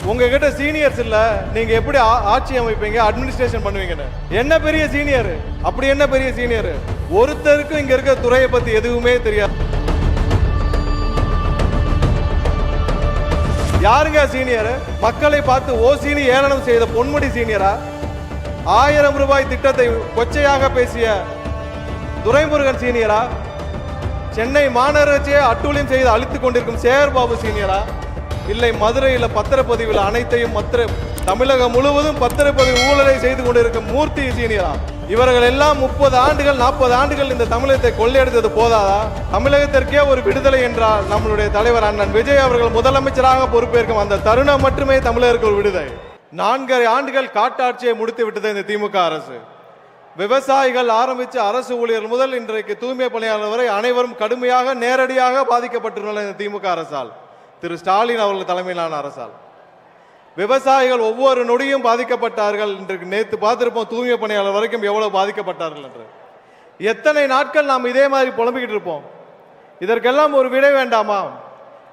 உங்ககிட்ட சீனியர்ஸ் இல்ல, நீங்க எப்படி ஆட்சி அமைப்பீங்க, அட்மினிஸ்ட்ரேஷன் பண்ணுவீங்கன்னு? என்ன பெரிய சீனியர்? அப்படி என்ன பெரிய சீனியர்? ஒருத்தருக்கும் இங்க இருக்க துறையை பத்தி எதுவுமே தெரியாது. யாருங்க சீனியர்? மக்களை பார்த்து ஓசினி ஏளனம் செய்த பொன்முடி சீனியரா? 1000 ரூபாய் திட்டத்தை கொச்சையாக பேசிய துரைமுருகன் சீனியரா? சென்னை மாநகராட்சியை அட்டூழியம் செய்து அழித்துக் கொண்டிருக்கும் சேகர்பாபு சீனியரா? இல்லை மதுரையில் பத்திரப்பதிவில் அனைத்தையும் தமிழகம் முழுவதும் பத்திரப்பதிவு ஊழலை செய்து கொண்டிருக்கும் மூர்த்தி சீனியரா? இவர்கள் எல்லாம் 30 ஆண்டுகள் 40 ஆண்டுகள் இந்த தமிழகத்தை கொள்ளையடித்தது போதாதா? தமிழகத்திற்கே ஒரு விடுதலை என்றால் நம்மளுடைய தலைவர் அண்ணன் விஜய் அவர்கள் முதலமைச்சராக பொறுப்பேற்கும் அந்த தருணம் மட்டுமே தமிழருக்கு ஒரு விடுதலை. 4 ஆண்டுகள் காட்டாட்சியை முடித்து விட்டது இந்த திமுக அரசு. விவசாயிகள் ஆரம்பித்து அரசு ஊழியர்கள் முதல் இன்றைக்கு தூய்மை பணியாளர் வரை அனைவரும் கடுமையாக நேரடியாக பாதிக்கப்பட்டுள்ளனர் இந்த திமுக அரசால், திரு ஸ்டாலின் அவர்கள் தலைமையிலான அரசால். விவசாயிகள் ஒவ்வொரு நொடியும் பாதிக்கப்பட்டார்கள். இன்றைக்கு நேற்று பார்த்திருப்போம் தூய்மை பணியாளர் வரைக்கும் எவ்வளவு பாதிக்கப்பட்டார்கள் என்று. எத்தனை நாட்கள் நாம் இதே மாதிரி புலம்பிக்கிட்டு இருப்போம்? இதற்கெல்லாம் ஒரு விடை வேண்டாமா?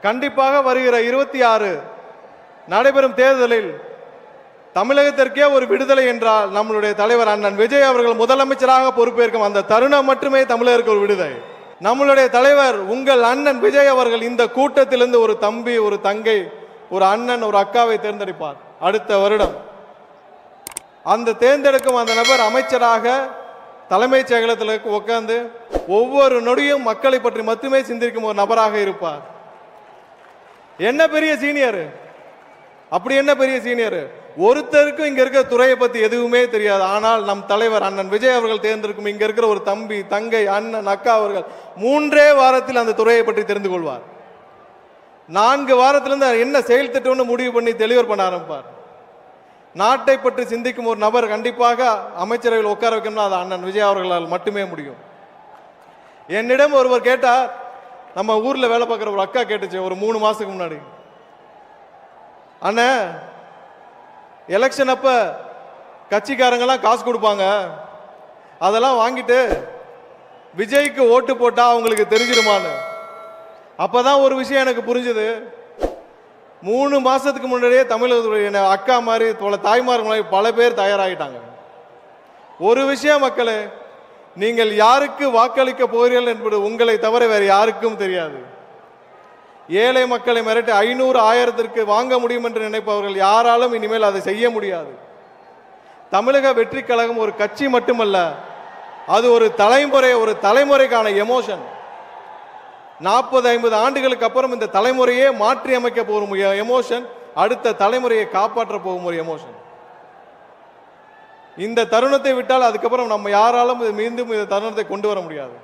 கண்டிப்பாக வருகிற 26 நடைபெறும் தேர்தலில் தமிழகத்திற்கே ஒரு விடுதலை என்றால் நம்மளுடைய தலைவர் அண்ணன் விஜய் அவர்கள் முதலமைச்சராக பொறுப்பேற்கும் அந்த தருணம் மட்டுமே தமிழருக்கு ஒரு விடுதலை. நம்மளுடைய தலைவர் உங்கள் அண்ணன் விஜய் அவர்கள் இந்த கூட்டத்திலிருந்து ஒரு தம்பி, ஒரு தங்கை, ஒரு அண்ணன், ஒரு அக்காவை தேர்ந்தெடுப்பார் அடுத்த வருடம். அந்த தேர்ந்தெடுக்கும் அந்த நபர் அமைச்சராக தலைமைச் செயலகத்தில் உட்கார்ந்து ஒவ்வொரு நொடியும் மக்களை பற்றி மட்டுமே சிந்திக்கும் ஒரு நபராக இருப்பார். என்ன பெரிய சீனியர்? அப்படி என்ன பெரிய சீனியர்? ஒருத்தருக்கும் இங்க இருக்கிற துறையை பத்தி எதுவுமே தெரியாது. ஆனால் நம் தலைவர் அண்ணன் விஜய் அவர்கள் தேர்ந்தெடுக்கும் இங்க இருக்கிற ஒரு தம்பி, தங்கை, அண்ணன், அக்கா அவர்கள் 3 வாரத்தில் அந்த துறையை பற்றி தெரிந்து கொள்வார். 4 வாரத்திலிருந்து என்ன செயல் திட்டம்னு முடிவு பண்ணி டெலிவர் பண்ண ஆரம்பிப்பார். நாட்டை பற்றி சிந்திக்கும் ஒரு நபர் கண்டிப்பாக அமைச்சரவையில் உட்கார வைக்கணும்னா அது அண்ணன் விஜய் அவர்களால் மட்டுமே முடியும். என்னிடம் ஒருவர் கேட்டார், நம்ம ஊர்ல வேலை பார்க்குற ஒரு அக்கா கேட்டுச்சு ஒரு 3 மாசத்துக்கு முன்னாடி, அண்ணா எலெக்ஷன் அப்ப கட்சிக்காரங்கெல்லாம் காசு கொடுப்பாங்க, அதெல்லாம் வாங்கிட்டு விஜய்க்கு ஓட்டு போட்டா அவங்களுக்கு தெரிஞ்சிருமான்னு. அப்பதான் ஒரு விஷயம் எனக்கு புரிஞ்சுது. 3 மாசத்துக்கு முன்னாடியே தமிழகத்துடைய அக்கா மாதிரி தாய்மார் மாதிரி பல பேர் தயாராகிட்டாங்க. ஒரு விஷயம் மக்களே, நீங்கள் யாருக்கு வாக்களிக்க போகிறீர்கள் என்பது உங்களை தவிர வேறு யாருக்கும் தெரியாது. ஏழை மக்களை மிரட்டி 500 1000க்கு வாங்க முடியும் என்று நினைப்பவர்கள் யாராலும் இனிமேல் அதை செய்ய முடியாது. தமிழக வெற்றி கழகம் ஒரு கட்சி மட்டுமல்ல, அது ஒரு தலைமுறைக்கான எமோஷன். 40-50 ஆண்டுகளுக்கு அப்புறம் இந்த தலைமுறையே மாற்றி அமைக்க போகும் எமோஷன், அடுத்த தலைமுறையை காப்பாற்ற போகும் ஒரு எமோஷன். இந்த தருணத்தை விட்டால் அதுக்கப்புறம் நம்ம யாராலும் மீண்டும் இந்த தருணத்தை கொண்டு வர முடியாது.